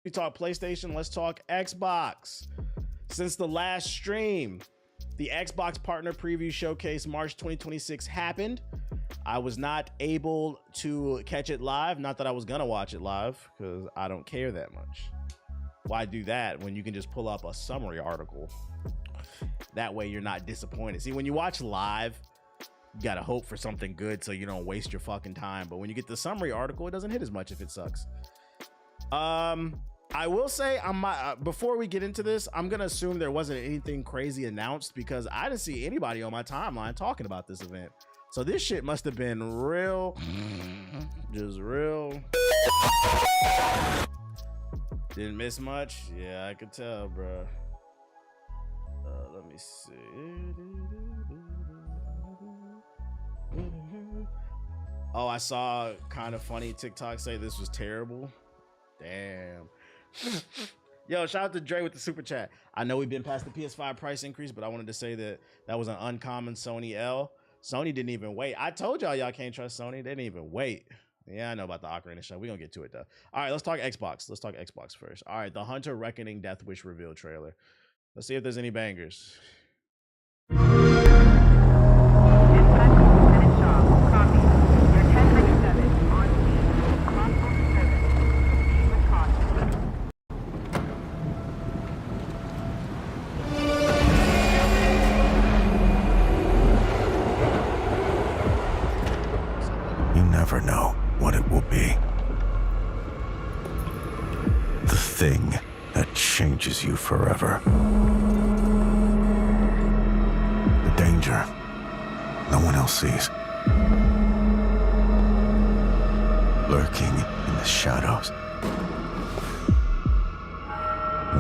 We talk PlayStation, let's talk Xbox. Since the last stream, the Xbox Partner Preview Showcase March 2026 happened. I was not able to catch it live. Not that I was gonna watch it live, because I don't care that much. Why do that when you can just pull up a summary article? That way you're not disappointed. See, when you watch live, you gotta hope for something good so you don't waste your fucking time. But when you get the summary article, it doesn't hit as much if it sucks. I will say, before we get into this, I'm gonna assume there wasn't anything crazy announced because I didn't see anybody on my timeline talking about this event. So this shit must have been real, just real. Didn't miss much. Yeah, I could tell, bro. Let me see. Oh, I saw kind of funny TikTok say this was terrible. Damn. Yo, shout out to Dre with the super chat. I know we've been past the PS5 price increase, but I wanted to say that that was an uncommon Sony L. Sony didn't even wait. I told y'all can't trust Sony. They didn't even wait. Yeah, I know about the Ocarina show. We're gonna get to it though. All right, let's talk Xbox. Let's talk Xbox first. All right, the Hunter Reckoning Death Wish reveal trailer. Let's see if there's any bangers. Never know what it will be. The thing that changes you forever. The danger no one else sees. Lurking in the shadows.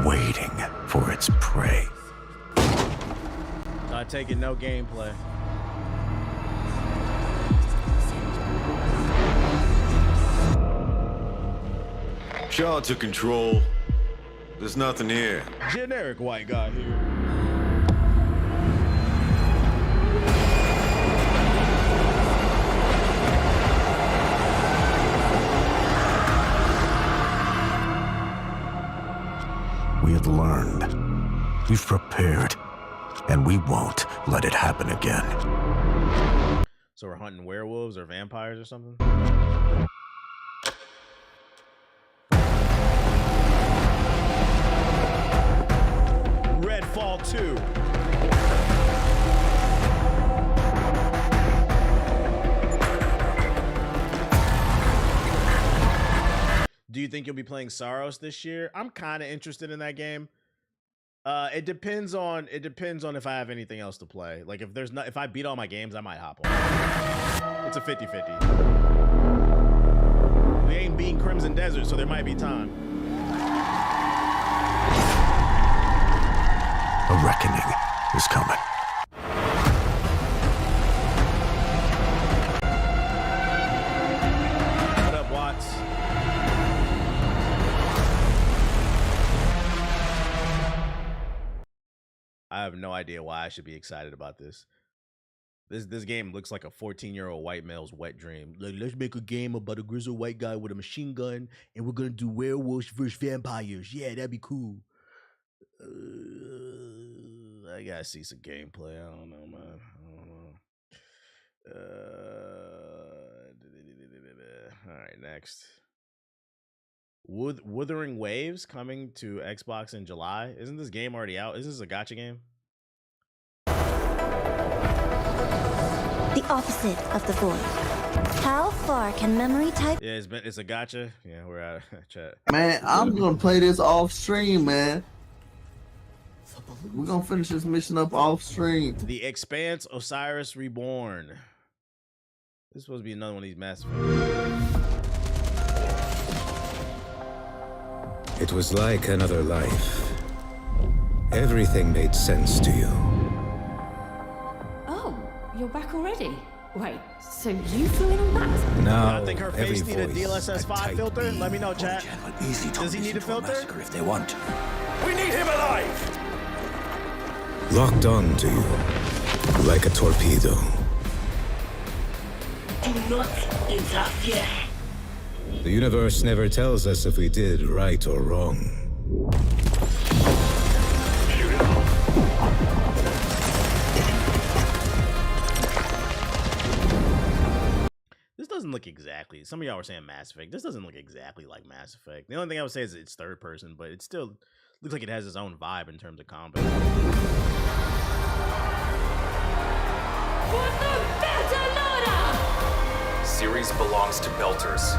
Waiting for its prey. Not taking no gameplay. Shaw took control. There's nothing here. Generic white guy here. We have learned. We've prepared. And we won't let it happen again. So we're hunting werewolves or vampires or something? Redfall 2. Do you think you'll be playing Saros this year? I'm kind of interested in that game. It depends on if I have anything else to play. Like if I beat all my games, I might hop on. It's a 50-50. We ain't beating Crimson Desert, so there might be time. A reckoning is coming. What up, Watts? I have no idea why I should be excited about this. This game looks like a 14-year-old white male's wet dream. Like, let's make a game about a grizzled white guy with a machine gun, and we're gonna do werewolves versus vampires. Yeah, that'd be cool. I gotta see some gameplay. I don't know, man. I don't know. All right, next. Wuthering Waves coming to Xbox in July. Isn't this game already out? Isn't this a gacha game? The opposite of the void. How far can memory type? Yeah, it's a gacha. Yeah, we're out of chat. Man, I'm gonna play this off stream, man. We're gonna finish this mission up off stream. The Expanse Osiris Reborn. This is supposed to be another one of these Mass Effect. It was like another life. Everything made sense to you. Oh, you're back already? Wait, so you flew in on that? Now, I think her face need a DLSS 5 filter. Let me know, chat. Does he need a filter? If they want. We need him alive! Locked on to you, like a torpedo. Do not interfere. The universe never tells us if we did right or wrong. This doesn't look exactly. Some of y'all were saying Mass Effect. This doesn't look exactly like Mass Effect. The only thing I would say is it's third person, but it still looks like it has its own vibe in terms of combat. For the battle order! Series belongs to Belters.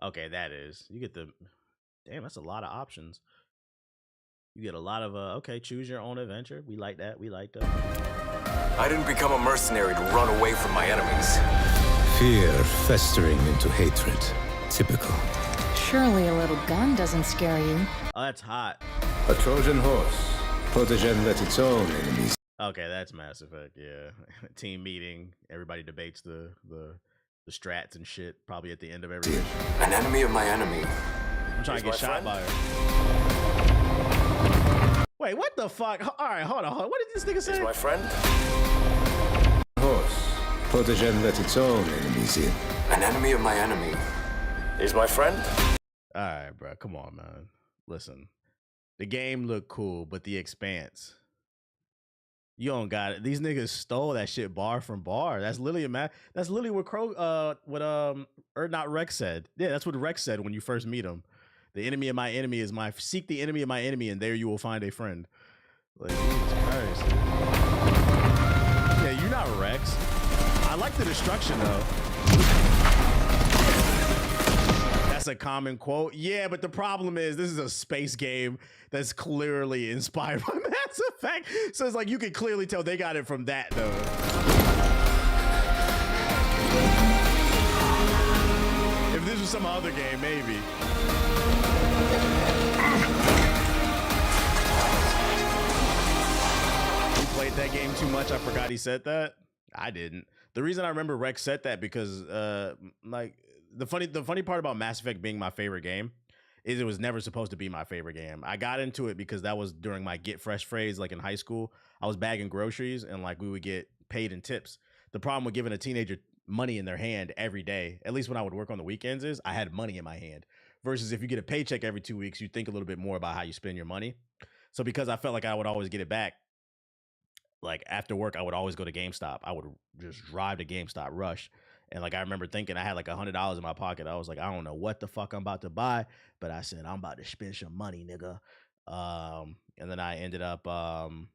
Okay, that is. You get the... Damn, that's a lot of options. You get a lot of, okay, choose your own adventure. We like that. We like that. I didn't become a mercenary to run away from my enemies. Fear festering into hatred. Typical. Surely a little gun doesn't scare you. Oh, that's hot. A Trojan horse. Protegen let its own enemies. Okay, that's Mass Effect, yeah. Team meeting. Everybody debates the strats and shit, probably at the end of every mission. An enemy of my enemy. I'm trying to get shot by her. Wait, what the fuck? All right, hold on. What did this nigga say? Is my friend? Horse. Protegen let its own enemies in. An enemy of my enemy. Is my friend? All right, bro. Come on, man. Listen. The game looked cool, but the Expanse. You don't got it. These niggas stole that shit bar from bar. That's literally that's literally what Rex said. Yeah, that's what Rex said when you first meet him. The enemy of my enemy is my... Seek the enemy of my enemy, and there you will find a friend. Like, Jesus Christ. Yeah, you're not Rex. I like the destruction, though. That's a common quote. Yeah, but the problem is this is a space game that's clearly inspired by Mass Effect. So it's like you can clearly tell they got it from that, though. If this was some other game, maybe. He played that game too much. I forgot he said that. I didn't. The reason I remember Rex said that because like the funny part about Mass Effect being my favorite game is it was never supposed to be my favorite game. I got into it because that was during my get fresh phase, like in high school. I was bagging groceries and like we would get paid in tips. The problem with giving a teenager money in their hand every day, at least when I would work on the weekends, is I had money in my hand. Versus if you get a paycheck every 2 weeks, you think a little bit more about how you spend your money. So because I felt like I would always get it back, like after work, I would always go to GameStop. I would just drive to GameStop, rush. And like I remember thinking I had like $100 in my pocket. I was like, I don't know what the fuck I'm about to buy, but I said I'm about to spend some money, nigga. And then I ended up buying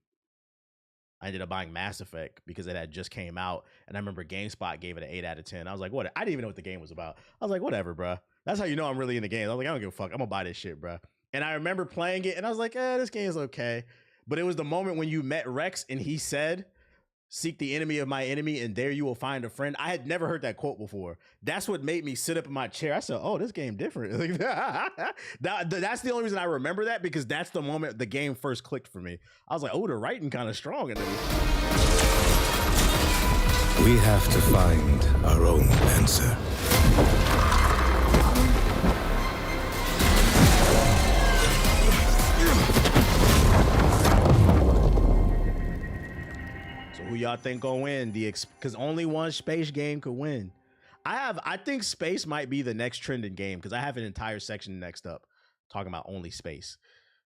Mass Effect because it had just came out, and I remember GameSpot gave it an 8 out of 10. I was like, what? I didn't even know what the game was about. I was like, whatever, bro. That's how you know I'm really into games. I was like, I don't give a fuck. I'm gonna buy this shit, bro. And I remember playing it, and I was like, this game is okay. But it was the moment when you met Rex, and he said, "Seek the enemy of my enemy, and there you will find a friend." I had never heard that quote before. That's what made me sit up in my chair. I said, "Oh, this game different." That's the only reason I remember that, because that's the moment the game first clicked for me. I was like, "Oh, the writing kind of strong in it." We have to find our own answer. Who y'all think gonna win? Because only one space game could win. I think space might be the next trending game, because I have an entire section next up talking about only space.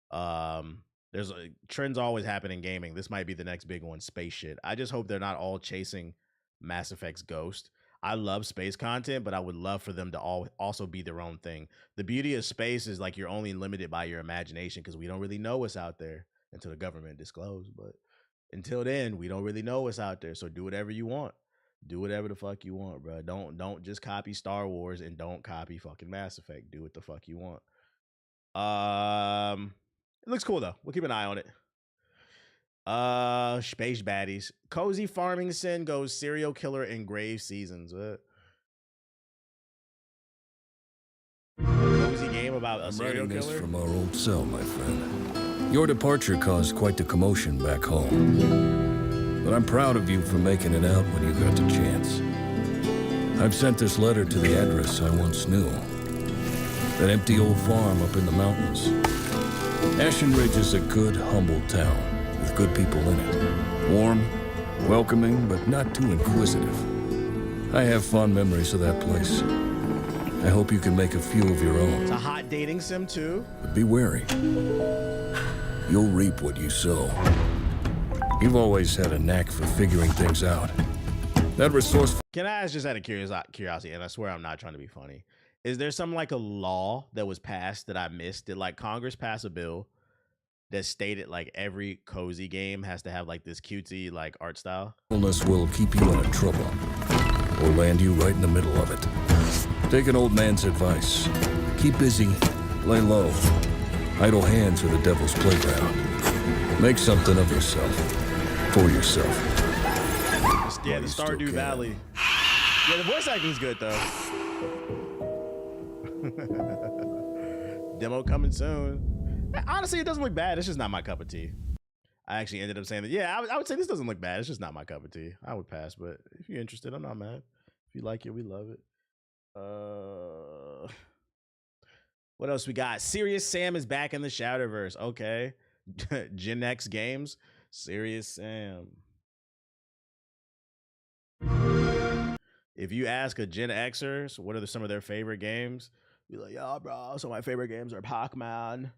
There's trends always happen in gaming. This might be the next big one, space shit. I just hope they're not all chasing Mass Effect's Ghost. I love space content, but I would love for them to also be their own thing. The beauty of space is like you're only limited by your imagination, because we don't really know what's out there until the government disclose, but until then, we don't really know what's out there. So do whatever you want. Do whatever the fuck you want, bro. Don't just copy Star Wars, and don't copy fucking Mass Effect. Do what the fuck you want. It looks cool though. We'll keep an eye on it. Space baddies. Cozy Farming Sim goes serial killer in grave seasons. What? Cozy game about a serial killer? From our old cell, my friend. Your departure caused quite the commotion back home. But I'm proud of you for making it out when you got the chance. I've sent this letter to the address I once knew. That empty old farm up in the mountains. Ashen Ridge is a good, humble town with good people in it. Warm, welcoming but not too inquisitive. I have fond memories of that place. I hope you can make a few of your own. It's a hot dating sim too. But be wary. You'll reap what you sow. You've always had a knack for figuring things out. That resourceful... Can I ask, just out of curiosity, and I swear I'm not trying to be funny, is there some like a law that was passed that I missed? Did like Congress pass a bill that stated like every cozy game has to have like this cutesy like art style? Will keep you out of trouble, or land you right in the middle of it. Take an old man's advice. Keep busy, lay low. Idle hands are the devil's playground. Make something of yourself, for yourself. Yeah, the Stardew Valley. Yeah, the voice acting's good though. Demo coming soon. Honestly, it doesn't look bad. It's just not my cup of tea. I actually ended up saying that. Yeah, I would say this doesn't look bad. It's just not my cup of tea. I would pass, but if you're interested, I'm not mad. If you like it, we love it. What else we got? Serious Sam is back in the Shadowverse. Okay. Gen X Games. Serious Sam. If you ask a Gen Xer, what are some of their favorite games? Be like, yeah, bro. So my favorite games are Pac-Man,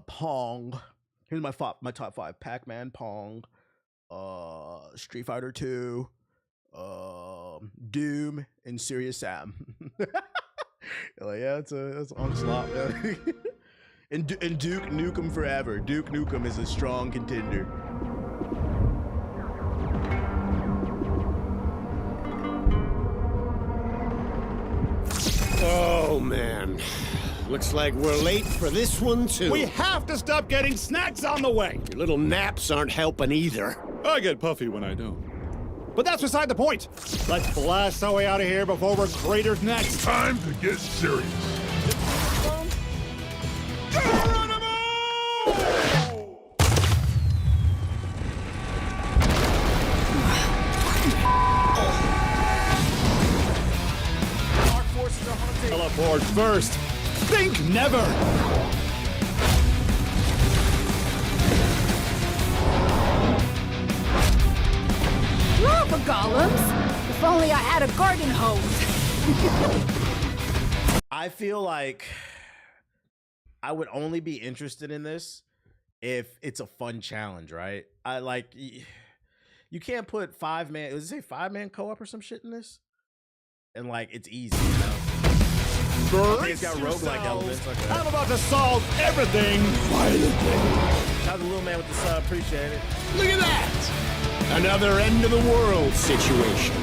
Pong. Here's my top 5: Pac-Man, Pong, Street Fighter 2, Doom, and Serious Sam. Like, yeah, it's onslaught. and Duke Nukem forever. Duke Nukem is a strong contender. Oh, man. Looks like we're late for this one, too. We have to stop getting snacks on the way. Your little naps aren't helping either. I get puffy when I don't. But that's beside the point. Let's blast our way out of here before we're cratered next. Time to get serious. Teleport first. Think never. Lava golems! If only I had a garden hose. I feel like I would only be interested in this if it's a fun challenge, right? I like, you can't put 5-man, does it say 5-man co-op or some shit in this? And like, it's easy, you know? I think it's got roguelike elements. Okay. I'm about to solve everything violently. How's the little man with the sub? Appreciate it. Look at that! Another end of the world situation.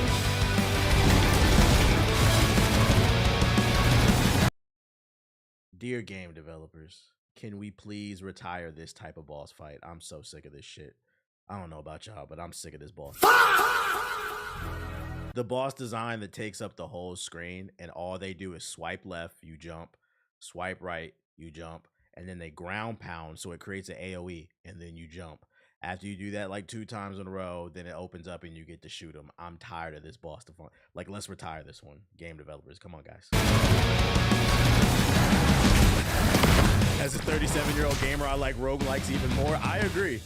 Dear game developers, can we please retire this type of boss fight? I'm so sick of this shit. I don't know about y'all, but I'm sick of this boss. The boss design that takes up the whole screen, and all they do is swipe left, you jump, swipe right, you jump, and then they ground pound, so it creates an AoE, and then you jump. After you do that like 2 times in a row, then it opens up and you get to shoot them. I'm tired of this boss. Like, let's retire this one. Game developers, come on, guys. As a 37-year-old gamer, I like roguelikes even more. I agree.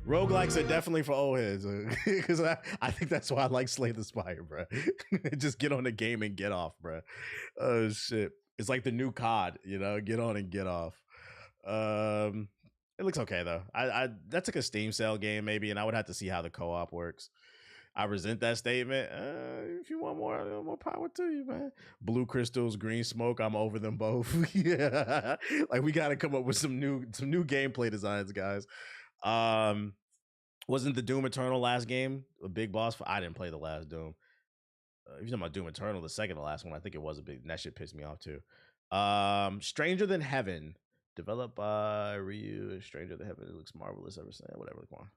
Roguelikes are definitely for old heads. Because I think that's why I like Slay the Spire, bro. Just get on the game and get off, bro. Oh, shit. It's like the new COD, you know? Get on and get off. It looks okay, though. That's like a Steam sale game, maybe, and I would have to see how the co-op works. I resent that statement. If you want more power to you, man. Blue crystals, green smoke. I'm over them both. Yeah, like we got to come up with some new gameplay designs, guys. Wasn't the Doom Eternal last game a big boss? I didn't play the last Doom. If you're talking about Doom Eternal, the second to last one, I think it was a big. That shit pissed me off too. Stranger Than Heaven, developed by Ryu. Stranger Than Heaven. It looks marvelous. Ever since whatever. Come on.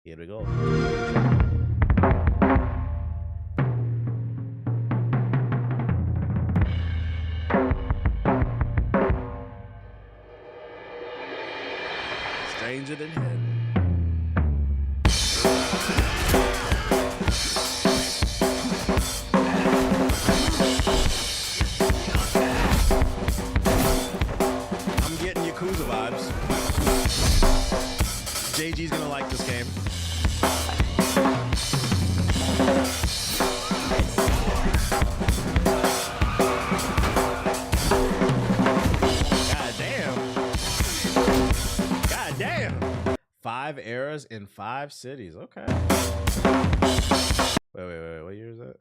Here we go. Stranger Than Heaven. I'm getting Yakuza vibes. JG's gonna like stars in 5 cities. Okay. Wait. What year is that?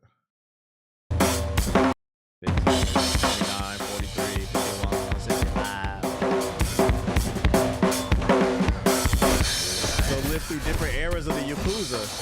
15, 29, 43, 51, 65. So live through different eras of the Yakuza.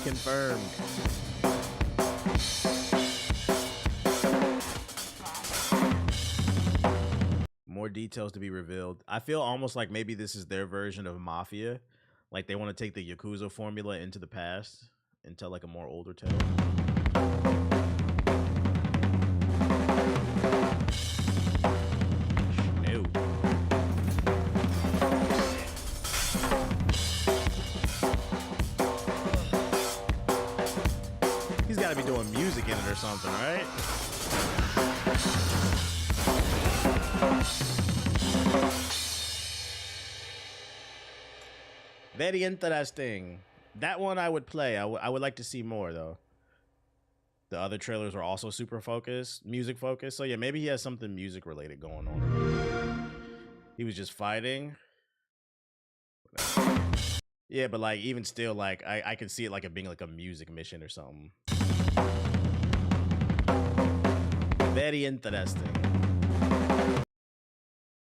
Confirmed. More details to be revealed. I feel almost like maybe this is their version of Mafia. Like they want to take the Yakuza formula into the past and tell like a more older tale. No. He's got to be doing music in it or something, right? Very interesting. That one I would play. I would like to see more though. The other trailers were also super focused, music focused. So yeah, maybe he has something music related going on. He was just fighting. Yeah, but like even still, like I can see it like it being like a music mission or something. Very interesting.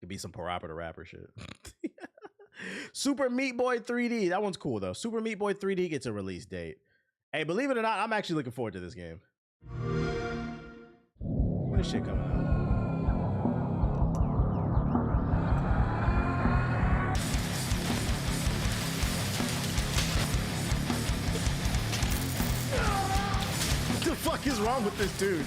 Could be some Parappa the Rapper shit. Super Meat Boy 3D. That one's cool though. Super Meat Boy 3D gets a release date. Hey, believe it or not, I'm actually looking forward to this game. When is shit coming out? What the fuck is wrong with this dude?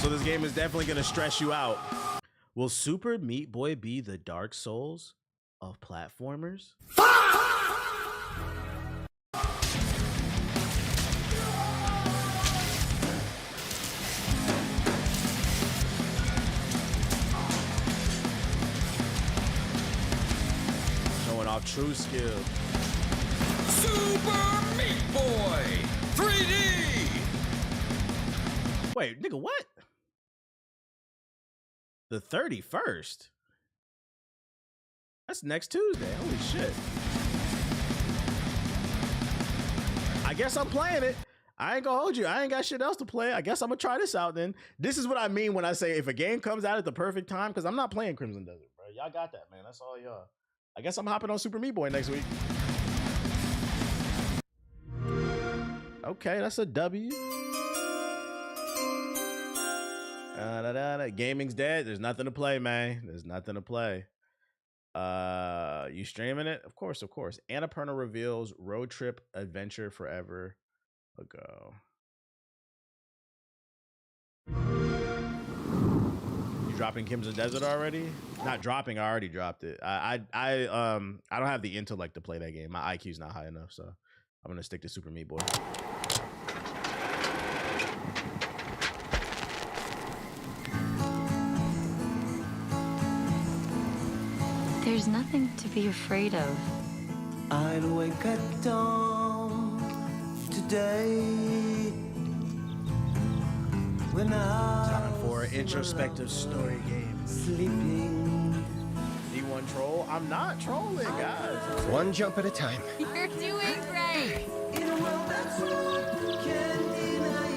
So this game is definitely going to stress you out. Will Super Meat Boy be the Dark Souls of platformers? Showing off true skill. Super Meat Boy 3D! Wait, nigga, what? The 31st? That's next Tuesday. Holy shit. I guess I'm playing it. I ain't gonna hold you. I ain't got shit else to play. I guess I'm gonna try this out then. This is what I mean when I say if a game comes out at the perfect time, because I'm not playing Crimson Desert, bro. Y'all got that, man. That's all y'all. I guess I'm hopping on Super Meat Boy next week. Okay, that's a W. Gaming's dead. There's nothing to play, man. There's nothing to play. You streaming it? Of course, of course. Annapurna reveals Road Trip Adventure Forever ago. You dropping Crimson Desert already? Not dropping. I already dropped it. I don't have the intellect to play that game. My IQ's not high enough, so I'm gonna stick to Super Meat Boy. There's nothing to be afraid of. I'll wake at dawn today. When time for an introspective story game. Sleeping. D1 troll? I'm not trolling, guys. One jump at a time. You're doing great. In a world that's wrong, can't deny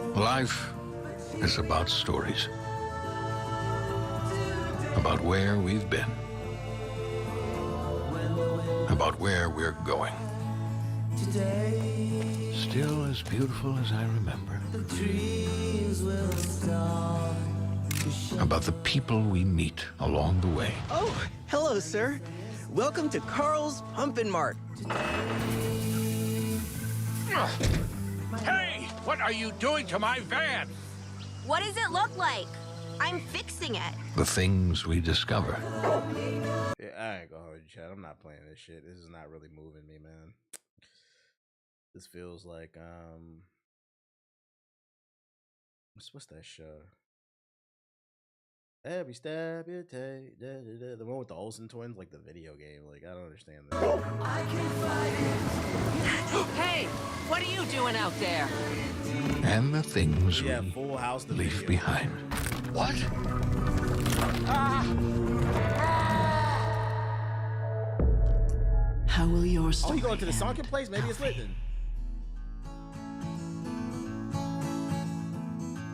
it. Life is about stories. About where we've been. About where we're going. Today, still as beautiful as I remember. the dreams will start to shine. About the people we meet along the way. Oh, hello, sir. Welcome to Carl's Pumpkin Mart. Hey, what are you doing to my van? What does it look like? I'm fixing it. The things we discover. Yeah, I ain't gonna hold you, Chad. I'm not playing this shit. This is not really moving me, man. This feels like what's that show? Every step you take, the one with the Olsen twins, like the video game. Like, I don't understand that. Hey, what are you doing out there? And the things Yeah, we Full House, the leave video. behind. What? How will your Oh, story you going to the end? sunken place? Maybe it's lit then.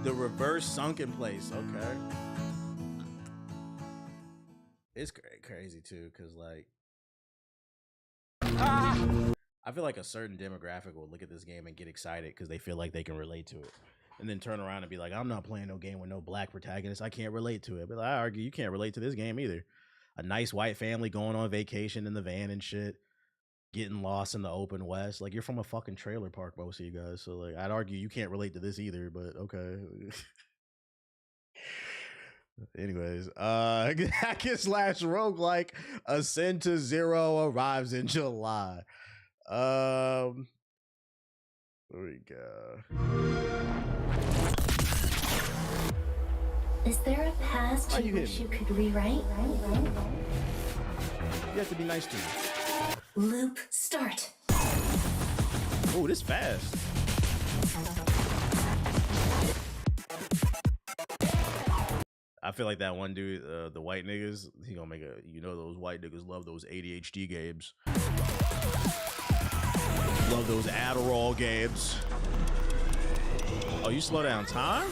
The reverse sunken place. Okay. It's crazy too, because like I feel like a certain demographic will look at this game and get excited because they feel like they can relate to it, and then turn around and be like, I'm not playing no game with no black protagonist. I can't relate to it. But I argue you can't relate to this game either. A nice white family going on vacation in the van and shit, getting lost in the open west. Like, you're from a fucking trailer park, most of you guys. So like, I'd argue you can't relate to this either, but okay. Anyways, Hack & Slash roguelike Ascend to Zero arrives in July. There we go. Is there a past Why you you wish hitting you could rewrite? You have to be nice to me. Loop start. Oh, this fast. I feel like that one dude, the white niggas, he gonna make a, you know, those white niggas love those ADHD games. Love those Adderall games. Oh, you slow down time?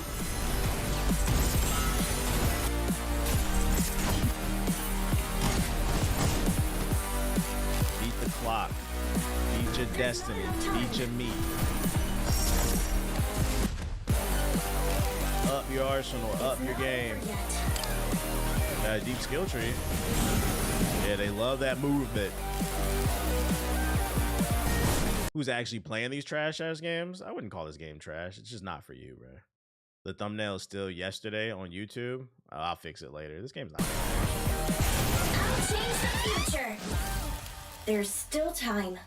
Beat the clock. Beat your destiny. Beat your meat. Up your arsenal, up your game. Got a deep skill tree. Yeah, they love that movement. Who's actually playing these trash ass games? I wouldn't call this game trash. It's just not for you, bro. The thumbnail is still yesterday on YouTube. I'll fix it later. This game's not. I'll change the future. There's still time.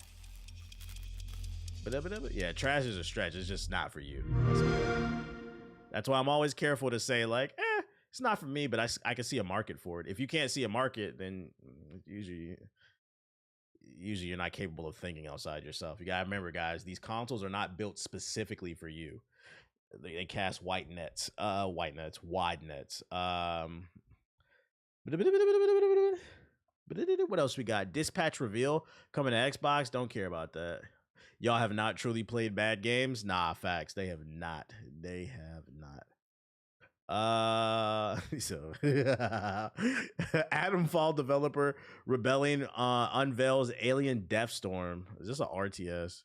Yeah, trash is a stretch. It's just not for you. That's why I'm always careful to say, like, it's not for me, but I can see a market for it. If you can't see a market, then usually you're not capable of thinking outside yourself. You gotta remember, guys, these consoles are not built specifically for you. They cast wide nets. What else we got? Dispatch Reveal coming to Xbox. Don't care about that. Y'all have not truly played bad games? Nah, facts. They have not. They have not. So Atomfall developer Rebellion unveils Alien Deathstorm. Is this a RTS?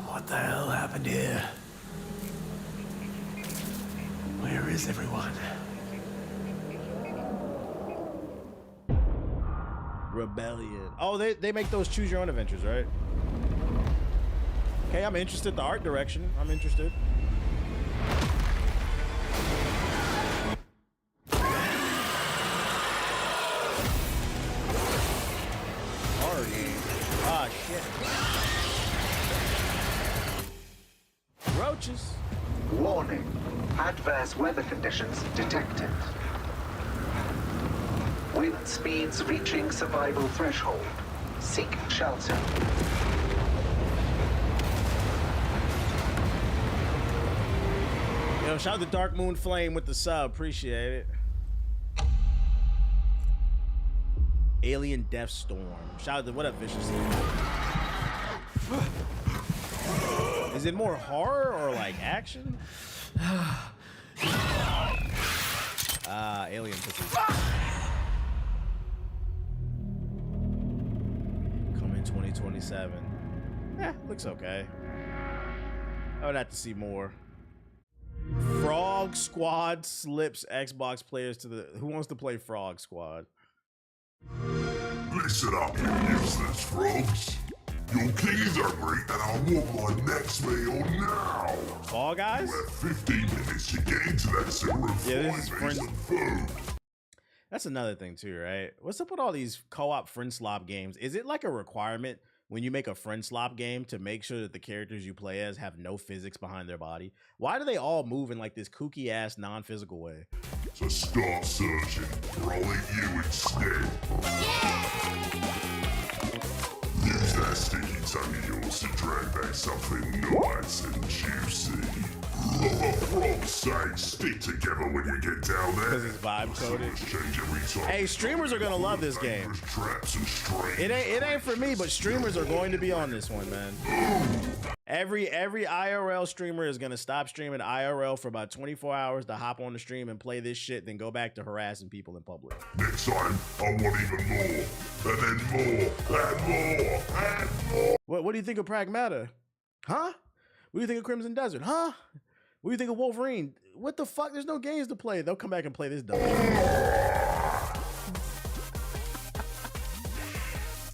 What the hell happened here? Where is everyone? Rebellion. Oh, they make those choose your own adventures, right? Okay, I'm interested. The art direction, I'm interested. Ah, shit. Roaches. Warning. Adverse weather conditions detected. Wind speeds reaching survival threshold. Seek shelter. Yo, shout out to Dark Moon Flame with the sub. Appreciate it. Alien Deathstorm. Shout out to what up, Vicious. Is it more horror or like action? Alien pussy. Coming 2027. Looks okay. I would have to see more. Frog Squad slips Xbox players to the... Who wants to play Frog Squad? Listen up, you useless frogs. Your king is hungry, and I want my next meal now. Fall Guys? You have 15 minutes to get into that sewer and this is find me some food. That's another thing too, right? What's up with all these co-op friend slop games? Is it like a requirement when you make a friend slop game to make sure that the characters you play as have no physics behind their body? Why do they all move in like this kooky ass non-physical way? So start searching, or I'll eat you instead. Use that sticky tongue of yours to drag back something nice and juicy. For frog's sake, stick together when you get down there. Because it's vibe coded. Change every time. Hey, streamers are gonna love this game. Traps and strings. It ain't for me, but streamers are going to be on this one, man. Every IRL streamer is gonna stop streaming IRL for about 24 hours to hop on the stream and play this shit, then go back to harassing people in public. Next time, I want even more. And then more. And more. And more. What do you think of Pragmata? Huh? What do you think of Crimson Desert? Huh? What do you think of Wolverine? What the fuck? There's no games to play. They'll come back and play this dumb shit.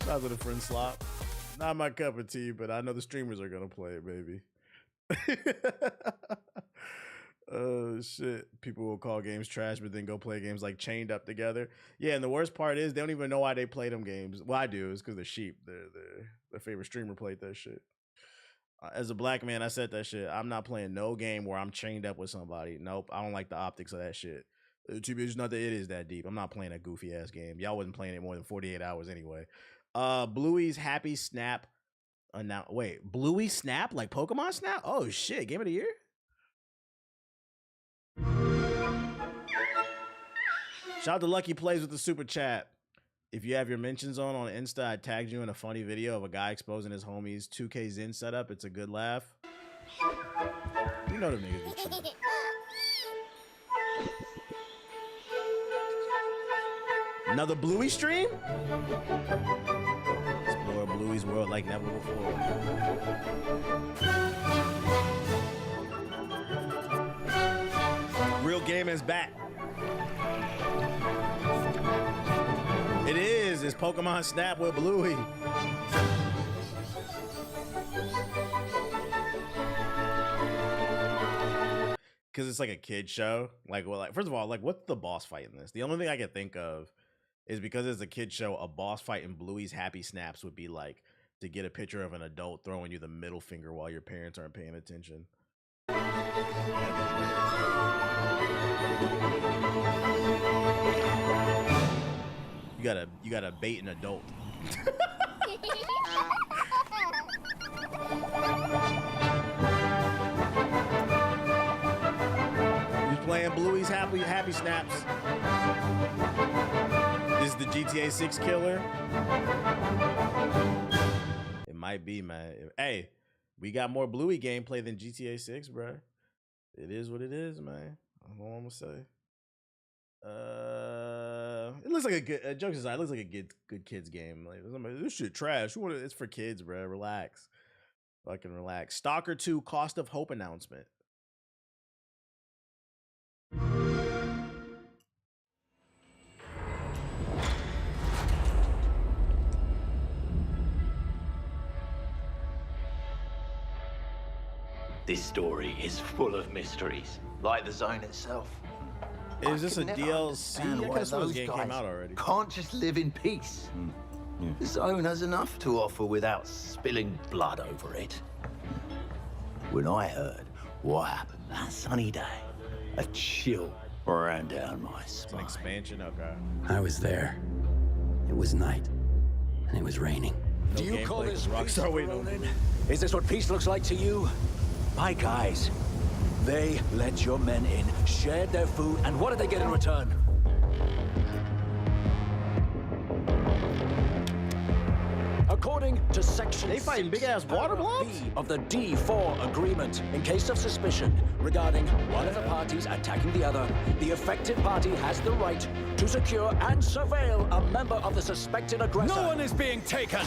Not with a friend slop. Not my cup of tea, but I know the streamers are gonna play it, baby. Oh shit. People will call games trash, but then go play games like Chained Up together. Yeah, and the worst part is they don't even know why they play them games. Well, I do. It's because they're sheep. Their favorite streamer played that shit. As a black man, I said that shit. I'm not playing no game where I'm chained up with somebody. Nope. I don't like the optics of that shit. It's not that it is that deep. I'm not playing a goofy ass game. Y'all wasn't playing it more than 48 hours anyway. Bluey's Happy Snap. Wait, Bluey Snap? Like Pokemon Snap? Oh shit. Game of the year? Shout out to Lucky Plays with the super chat. If you have your mentions on Insta, I tagged you in a funny video of a guy exposing his homie's 2K Zen setup. It's a good laugh. You know them niggas be chilling. Another Bluey stream? Explore Bluey's world like never before. Real Gaming's back. It is. It's Pokemon Snap with Bluey. Because it's like a kid show. Like, well, first of all, like, what's the boss fight in this? The only thing I can think of is because it's a kid show, a boss fight in Bluey's Happy Snaps would be like to get a picture of an adult throwing you the middle finger while your parents aren't paying attention. You gotta bait an adult. Who's playing Bluey's Happy Snaps? This is the GTA 6 killer. It might be, man. Hey, we got more Bluey gameplay than GTA 6, bro. It is what it is, man. That's all I'm gonna say. It looks like a good. Jokes aside, it looks like a good kids game. Like this shit trash. It's for kids, bro. Relax, fucking relax. Stalker 2 Cost of Hope announcement. This story is full of mysteries, like the zone itself. Is this a DLC? I guess this game came out already. Can't just live in peace. The zone has enough to offer without spilling blood over it. When I heard what happened that sunny day, a chill ran down my spine. It's an expansion, okay. I was there. It was night, and it was raining. Do you call this Rockstar waiting? Is this what peace looks like to you? My guys, they let your men in, shared their food, and what did they get in return? According to Section they fighting big ass water blobs of the D4 agreement, in case of suspicion regarding one of the parties attacking the other, the affected party has the right to secure and surveil a member of the suspected aggressor. No one is being taken.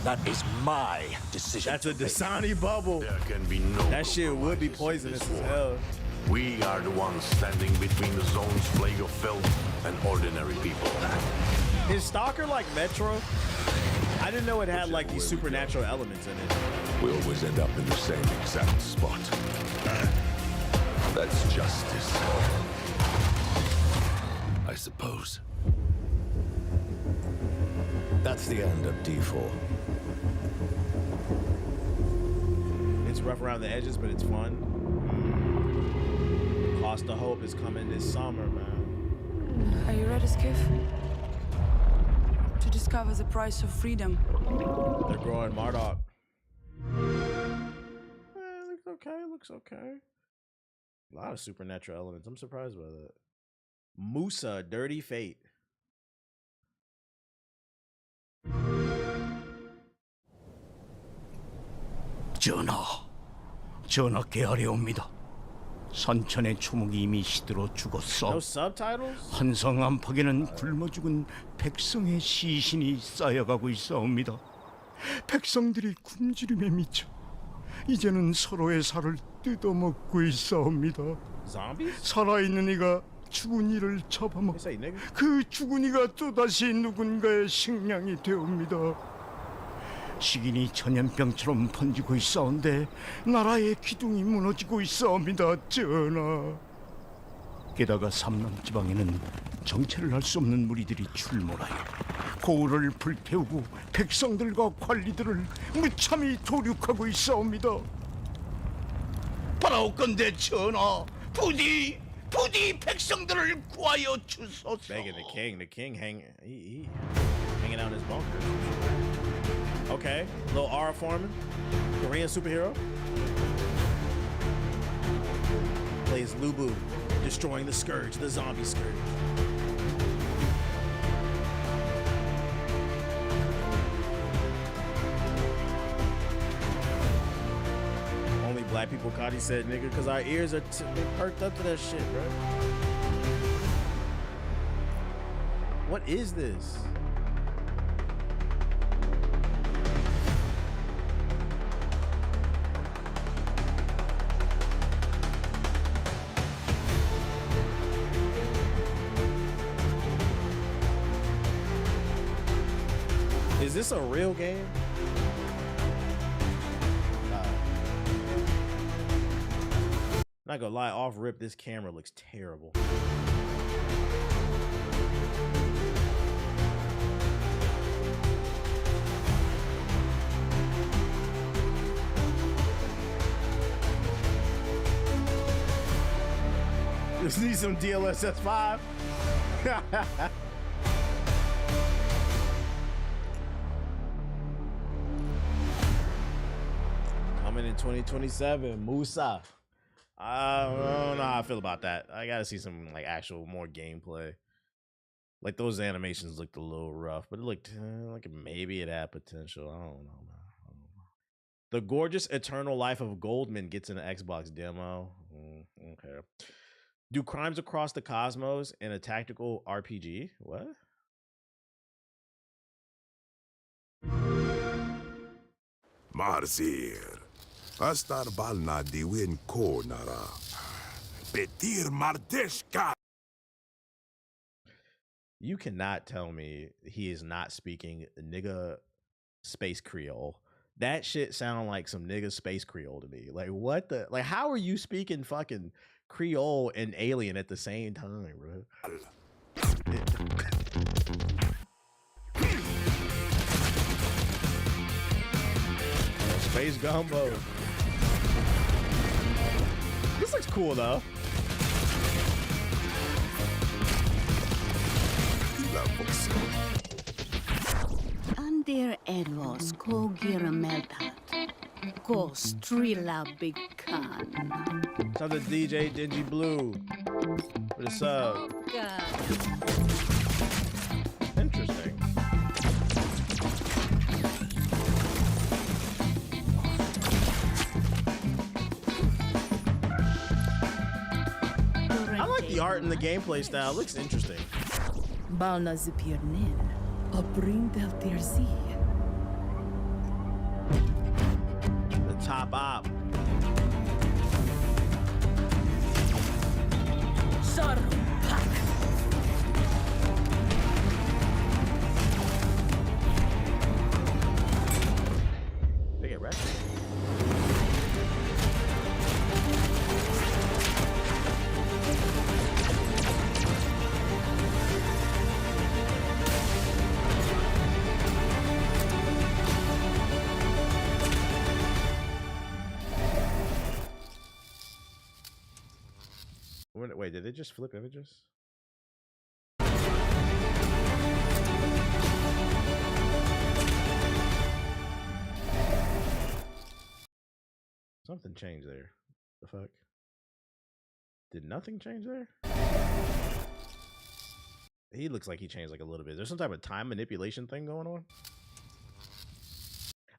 That is my decision. That's a Dasani bubble. There can be no. That shit would be poisonous as hell. We are the ones standing between the zone's plague of filth and ordinary people. Is Stalker like Metro? I didn't know it had like these supernatural elements in it. We always end up in the same exact spot. That's justice, I suppose. That's the end of D4. It's rough around the edges, but it's fun. Cost of Hope is coming this summer, man. Are you ready, Skiff? To discover the price of freedom. They're growing Marduk. It looks okay, looks okay. A lot of supernatural elements. I'm surprised by that. Musa, Dirty Fate. 전하께 아뢰옵니다. 선천의 초목이 이미 시들어 죽었어. No subtitles? 한성 안팎에는 굶어 죽은 백성의 시신이 쌓여가고 있사옵니다. 백성들이 굶주림에 미쳐 이제는 서로의 살을 뜯어먹고 있사옵니다. Zombies? 살아있는 이가 죽은 이를 잡아먹고 그 죽은 이가 또다시 누군가의 식량이 되옵니다. 식인이 전염병처럼 번지고 있사온데 나라의 기둥이 무너지고 있사옵니다, 전하. 게다가 삼남 지방에는 정체를 할 수 없는 무리들이 출몰하여 고을을 불태우고 백성들과 관리들을 무참히 도륙하고 있사옵니다. 바라옵건대 전하, 부디 백성들을 구하여 주소서. Begging the king hanging out in his bunker. Okay, little Aura Foreman, Korean superhero. Plays Lubu, destroying the Scourge, the zombie Scourge. Only black people, Cody said, nigga, because our ears are perked up to that shit, bro. What is this? Is this a real game? Not gonna lie, off rip, this camera looks terrible. Just need some DLSS 5. Coming in 2027, Musa. I don't know how I feel about that. I gotta see some like actual more gameplay. Like those animations looked a little rough, but it looked like maybe it had potential. I don't know, man. The gorgeous Eternal Life of Goldman gets an Xbox demo. Okay. Do Crimes Across the Cosmos in a tactical RPG? What? Marzir. Astar balna diwin ko nara. Petir mardeshka. You cannot tell me he is not speaking nigga space Creole. That shit sound like some nigga space Creole to me. Like what the like how are you speaking fucking Creole and alien at the same time, bro? Space gumbo. This looks cool though. Under Edwards ko girameltat. Ko strila big can. Shout out to DJ Dingy Blue for the sub. Interesting. I like the art and the gameplay style. It looks interesting. Balna zipirnin. Abring del terzi. The top op. Sarpak. Wait, did it just flip images? Something changed there. The fuck? Did nothing change there? He looks like he changed like a little bit. There's some type of time manipulation thing going on.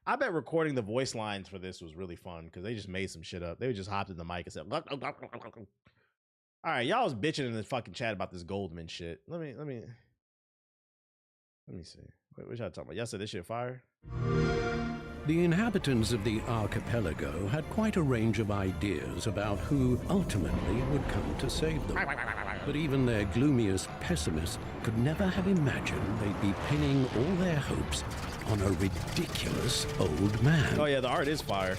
I bet recording the voice lines for this was really fun because they just made some shit up. They just hopped in the mic and said, all right, y'all was bitching in the fucking chat about this Goldman shit. Let me see. Wait, what y'all talking about? Y'all said this shit fire? The inhabitants of the archipelago had quite a range of ideas about who ultimately would come to save them. But even their gloomiest pessimists could never have imagined they'd be pinning all their hopes on a ridiculous old man. Oh yeah, the art is fire.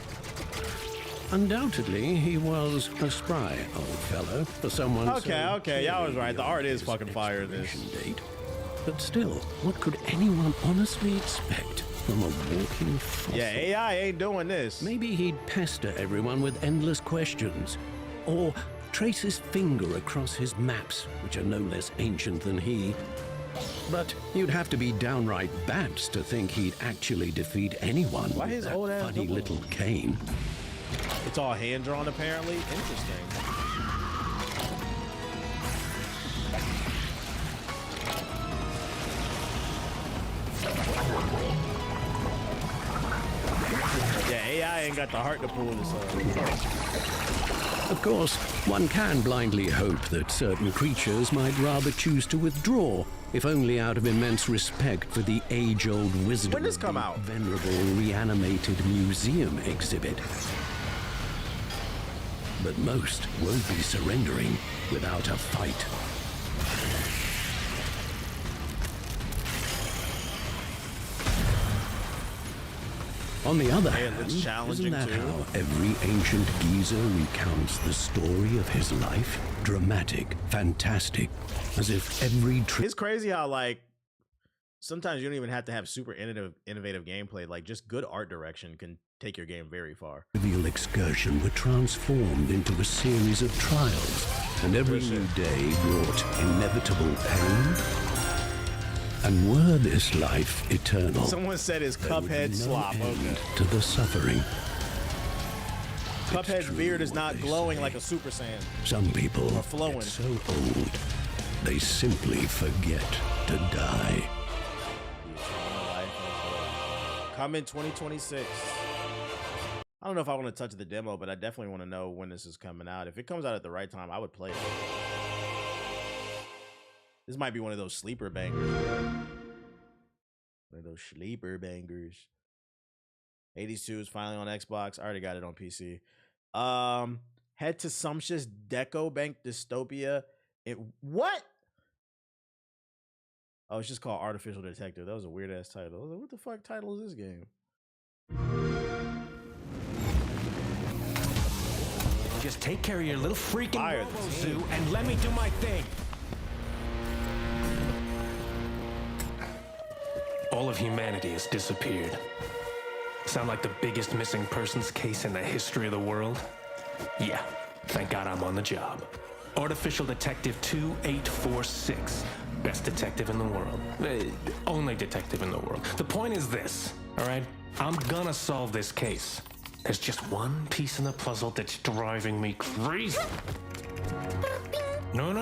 Undoubtedly, he was a spry old fellow for someone. Okay, y'all was right. The art is fucking fire in this. Date. But still, what could anyone honestly expect from a walking fossil? Yeah, AI ain't doing this. Maybe he'd pester everyone with endless questions, or trace his finger across his maps, which are no less ancient than he. But you'd have to be downright bats to think he'd actually defeat anyone Why with his that old ass funny little cane. It's all hand-drawn, apparently. Interesting. Yeah, AI ain't got the heart to pull this off. Of course, one can blindly hope that certain creatures might rather choose to withdraw, if only out of immense respect for the age-old wisdom When does of come the out? venerable reanimated museum exhibit. But most won't be surrendering without a fight. On the other hand, isn't that how every ancient geezer recounts the story of his life? Dramatic, fantastic, as if every It's crazy how, like, sometimes you don't even have to have super innovative gameplay. Like, just good art direction can take your game very far. trivial excursion were transformed into a series of trials, and every new day brought inevitable pain. And were this life eternal, Someone said his there would be Cuphead no slop. end Okay. to the suffering. Cuphead's beard is not glowing like a Super Saiyan. Some people Or flowing. get so old, they simply forget to die. Coming 2026. I don't know if I want to touch the demo, but I definitely want to know when this is coming out. If it comes out at the right time, I would play it. This might be one of those sleeper bangers. Bro. One of those sleeper bangers. 82 is finally on Xbox. I already got it on PC. Head to Sumptuous Deco Bank Dystopia. What? Oh, it's just called Artificial Detective. That was a weird ass title. I was like, what the fuck title is this game? Just take care of your little freaking Robo-Zoo and let me do my thing. All of humanity has disappeared. Sound like the biggest missing persons case in the history of the world? Yeah, thank God I'm on the job. Artificial Detective 2846. Best detective in the world. Only detective in the world. The point is this, all right? I'm gonna solve this case. There's just one piece in the puzzle that's driving me crazy. No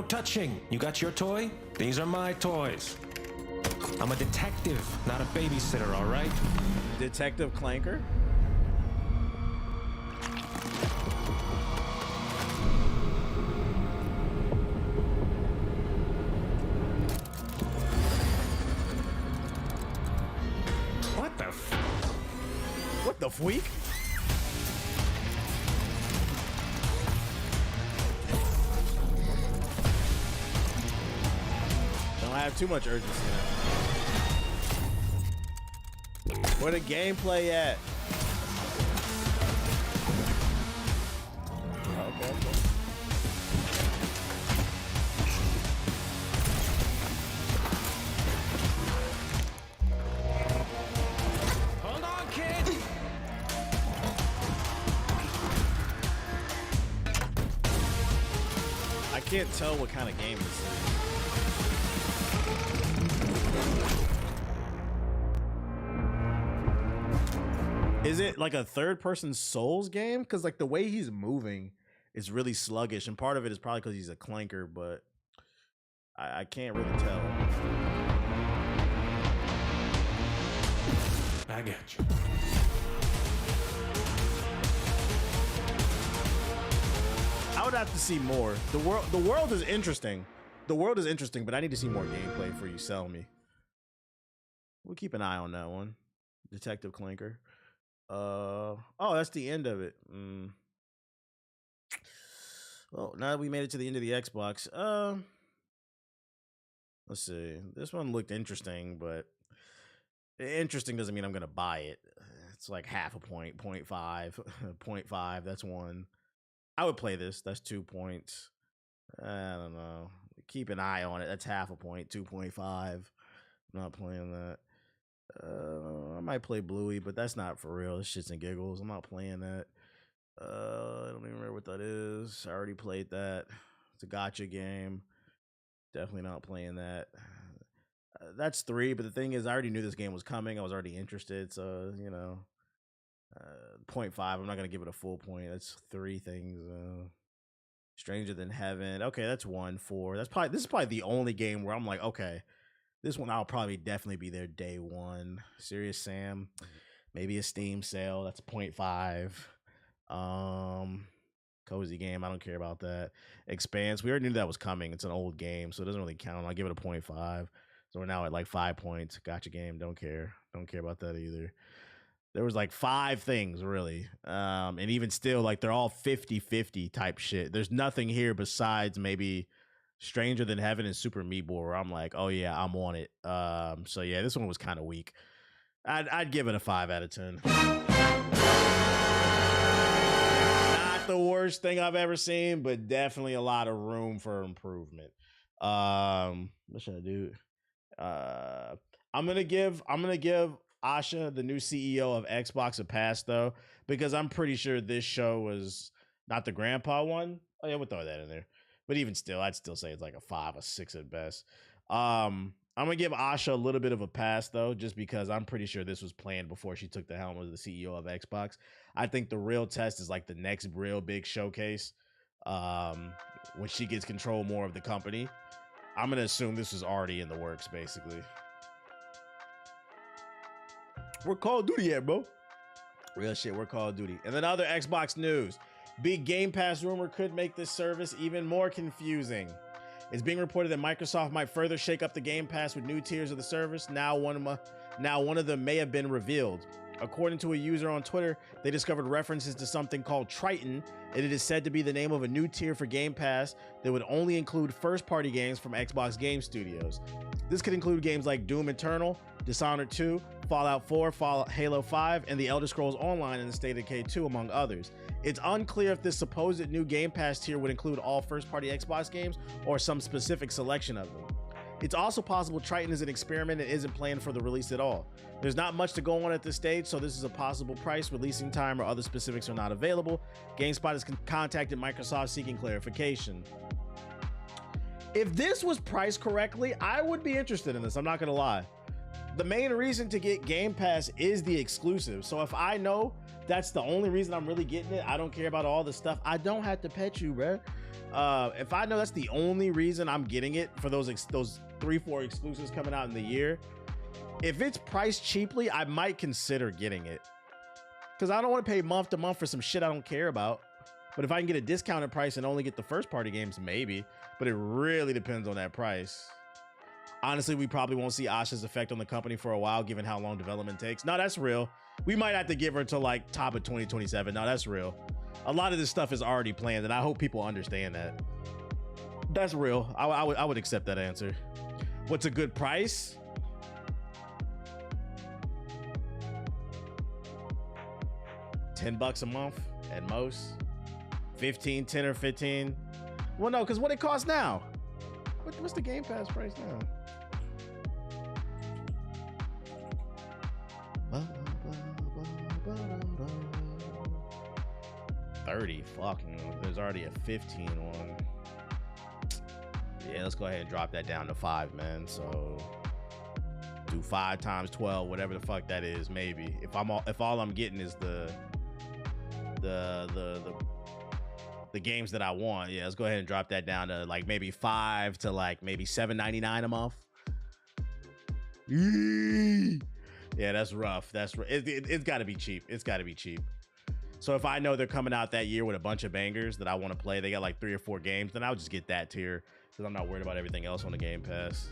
touching. You got your toy? These are my toys. I'm a detective, not a babysitter, all right? Detective Clanker? What the f? What the freak? Don't have too much urgency now. Where the gameplay at? Okay. Hold on, kid! I can't tell what kind of game this is. Is it like a third-person Souls game? Because like the way he's moving is really sluggish, and part of it is probably because he's a clanker, but I can't really tell. I got you. I would have to see more. The world is interesting. The world is interesting, but I need to see more gameplay before you sell me. We'll keep an eye on that one. Detective Clanker. Oh, that's the end of it. Well, now that we made it to the end of the Xbox, let's see. This one looked interesting, but interesting doesn't mean I'm gonna buy it. It's like half a point, 0.5, 0.5. That's one. I would play this. That's 2 points. I don't know. Keep an eye on it. That's half a point, 2.5. I'm not playing that. I might play Bluey, but that's not for real. It's shits and giggles. I'm not playing that. I don't even remember what that is. I already played that. It's a gotcha game. Definitely not playing that. That's 3, but the thing is, I already knew this game was coming. I was already interested, so, you know, 0.5. I'm not going to give it a full point. That's 3 things. Stranger Than Heaven. Okay, that's 1, 4. This is probably the only game where I'm like, okay, this one I'll probably definitely be there day one. Serious Sam. Maybe a Steam sale. That's 0.5. Cozy game. I don't care about that. Expanse. We already knew that was coming. It's an old game, so it doesn't really count. I'll give it a 0.5. So we're now at like 5 points. Gotcha game. Don't care. Don't care about that either. There was like 5 things really. And even still, like they're all 50-50 type shit. There's nothing here besides maybe Stranger Than Heaven and Super Meat Boy where I'm like, oh yeah, I'm on it. So yeah, this one was kind of weak. I'd give it a 5 out of 10. Not the worst thing I've ever seen, but definitely a lot of room for improvement. What should I do? I'm gonna give Asha, the new CEO of Xbox, a pass though, because I'm pretty sure this show was not the grandpa one. Oh yeah, we'll throw that in there. But even still, I'd still say it's like a 5 or 6 at best. I'm gonna give Asha a little bit of a pass though, just because I'm pretty sure this was planned before she took the helm as the CEO of Xbox. I think the real test is like the next real big showcase, when she gets control more of the company. I'm gonna assume this was already in the works, basically. We're Call of Duty at, bro. Real shit, we're Call of Duty. And then other Xbox news. Big Game Pass rumor could make this service even more confusing. It's being reported that Microsoft might further shake up the Game Pass with new tiers of the service. Now one of them may have been revealed. According to a user on Twitter, they discovered references to something called Triton, and it is said to be the name of a new tier for Game Pass that would only include first-party games from Xbox Game Studios. This could include games like Doom Eternal, Dishonored 2, Fallout 4, Halo 5, and The Elder Scrolls Online and the State of Decay 2, among others. It's unclear if this supposed new Game Pass tier would include all first-party Xbox games or some specific selection of them. It's also possible Triton is an experiment and isn't planned for the release at all. There's not much to go on at this stage, so this is a possible price, releasing time, or other specifics are not available. GameSpot has contacted Microsoft seeking clarification. If this was priced correctly, I would be interested in this, I'm not gonna lie. The main reason to get Game Pass is the exclusive, so if I know that's the only reason I'm really getting it, I don't care about all the stuff, I don't have to pet you, bro. If I know that's the only reason I'm getting it for those 3-4 exclusives coming out in the year, if it's priced cheaply, I might consider getting it, because I don't want to pay month to month for some shit I don't care about. But if I can get a discounted price and only get the first party games, maybe, but it really depends on that price. Honestly, we probably won't see Asha's effect on the company for a while, given how long development takes. No, that's real. We might have to give her to like top of 2027. No, that's real. A lot of this stuff is already planned, and I hope people understand that. That's real. I would accept that answer. What's a good price? $10 a month at most. 15, 10 or 15. Well, no, because what it costs now. What's the Game Pass price now? 30. Fucking. There's already a 15 one. Yeah, let's go ahead and drop that down to 5, man. So do 5 times 12, whatever the fuck that is, maybe. If all I'm getting is the games that I want, yeah, let's go ahead and drop that down to like maybe 5 to like maybe $7.99 a month. Yeah, that's rough. It's got to be cheap. It's got to be cheap. So if I know they're coming out that year with a bunch of bangers that I want to play, they got like 3 or 4 games, then I'll just get that tier because I'm not worried about everything else on the Game Pass.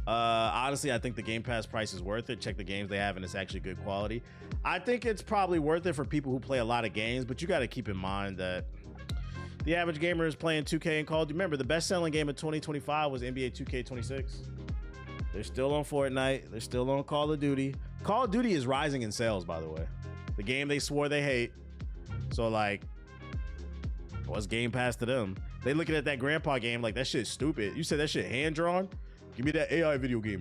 Honestly, I think the Game Pass price is worth it. Check the games they have and it's actually good quality. I think it's probably worth it for people who play a lot of games, but you got to keep in mind that the average gamer is playing 2K and Call of Duty. Remember, the best-selling game of 2025 was NBA 2K26. They're still on Fortnite. They're still on Call of Duty. Call of Duty is rising in sales, by the way. The game they swore they hate. So, like, what's Game Pass to them? They looking at that grandpa game like that shit's stupid. You said that shit hand-drawn? Give me that AI video game.